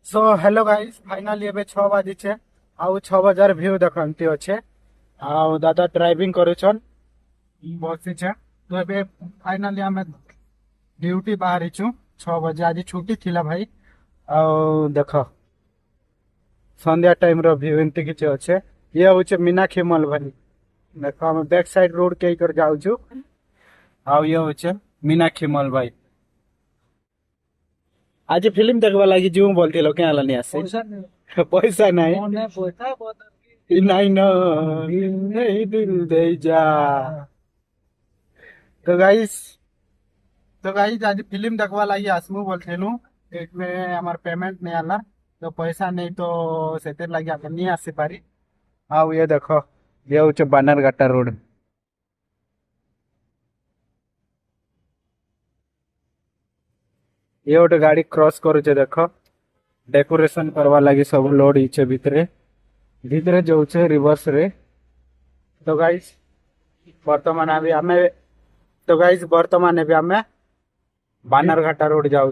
so hello guys finally एबे 6 बाजी छे आउ 6,000 व्यू देखंती अच्छे आउ दादा ड्राइविंग करूछन बस छे तो एबे फाइनली हमें ड्यूटी बाहरी छु 6 बजे आज छुट्टी थिला भाई आउ देखो संध्या टाइम रो व्यू एंती किछ अच्छे ये होचे मीनाक्षी मॉल भाई देखो हम बैक साइड रोड के कर जाउ छु आउ ये होचे मीनाक्षी मॉल भाई आज फिल्म देखबा लागि जो बोलथिलो के आला नि आसे पैसा नहीं नहीं न नहीं दिल दे जा तो गाइस आज फिल्म देखवा लगी आसमु बोलथिलु में हमार पेमेंट नहीं आला तो पैसा नहीं तो सेते लगी आप नहीं आसी पारी आउ ये देखो ये होचे बानरघाटा रोड ये गोटे गाड़ी क्रॉस करूचे देखो डेकोरेशन करवा लगी सब लोड इचे भितरे भितरे जाऊे रिवर्स रे तो गाइस वर्तमान अभी आमे तो गाइस वर्तमान अभी आमे बानरघाटा रोड जाऊँ